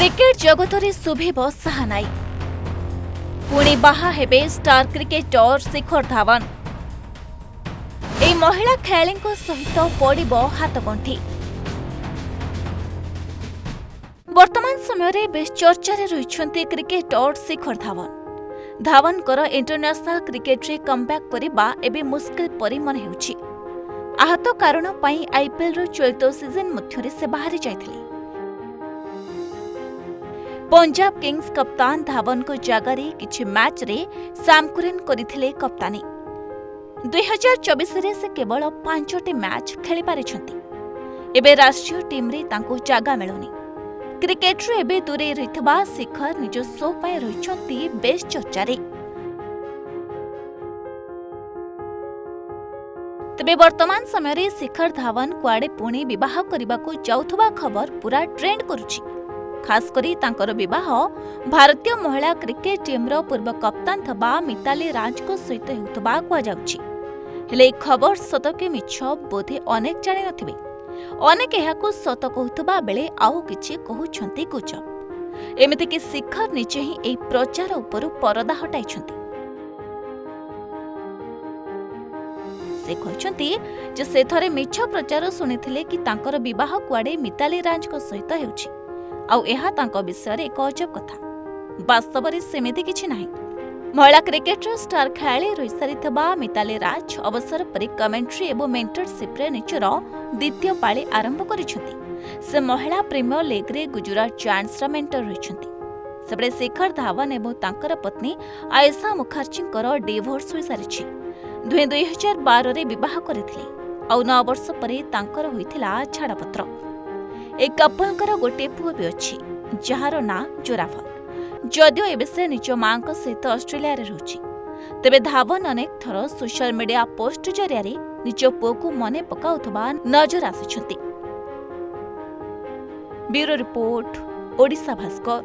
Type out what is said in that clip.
Cricket जगतरे शुभेब साहानाई पुणी बाहा हेबे स्टार क्रिकेटर शिखर धवन। ए महिला खेलाड़ी सहित पड़िब हाथगंठी। वर्तमान समय बेस चर्चार रही cricketer Shikhar Dhawan. धवनकर international cricket रे कमबैक करबा एबे मुश्किल परि मन हेउछि। आहत कारण पई आईपीएल रो चलित सीजन मध्यरे से बाहरी जाइथिले। पंजाब किंग्स कप्तान धवन को जगारे किछि मैच रे सैम कुरन करिथिले कप्तानी। 2024 रे से केवल 5टी मैच खेली पारिछंती। एबे राष्ट्रीय टीम रे तांको जागा मिलुनी। क्रिकेट रे एबे दूरे रहितबा शिखर निज शो पाए रहिछंती बेस चर्चारे। तबे वर्तमान समय शिखर धवन कुआडे पुणी विवाह करबाको जाउथबा खबर पूरा ट्रेंड करुछि। खास करी तांकर विवाह भारतीय महिला क्रिकेट टीम रो पूर्व कप्तान थबा मिताली राज को सहित हेउथबा कुआ जाउछि। हेले खबर सत के मिछ बोधे अनेक जानि नथिबे। अनेक एहाको सत कहउथबा बेले आउ किछि कहउछंती गुजब। एमिति कि शिखर निजे ही एई प्रचार उपरु परदा हटाइछंती। से कहउछंती जे से थरे मिछ प्रचार सुनिथिले कि तांकर विवाह कुआडे मिताली राज को सहित हेउछि। आउ एहा तांको विषय एक अजब कथा। वास्तव में सेमिति किछि नाही। महिला क्रिकेटर स्टार खेलाड़ी रही सारिथबा मिताली राज अवसर पर कमेंट्री एवं मेंटरशिप रे निचर द्वितीय पाळी आरंभ करिसथि। से महिला प्रीमियर लीग रे गुजरात जायंट्स रा मेंटर रहिसथि। सेबडे शिखर धवन एवं तांकर पत्नी आयशा मुखर्जींकर डिवोर्स होई सारिछि। 2012 रे विवाह करथिले। आउ 9 वर्ष परे तांकर होइथिला छाड़पत्र। ए कपलकर गोटे पुओ भी अछि जहार ना जोराफल। जदियो एबे से निज मां सहित ऑस्ट्रेलिया रे रहउछि। तेबे धवन अनेक थर सोशल मीडिया पोस्ट जरिया निज पुओ को मने पकाउथबा नजर आसिछंती। Bureau report, Odisha Bhaskar.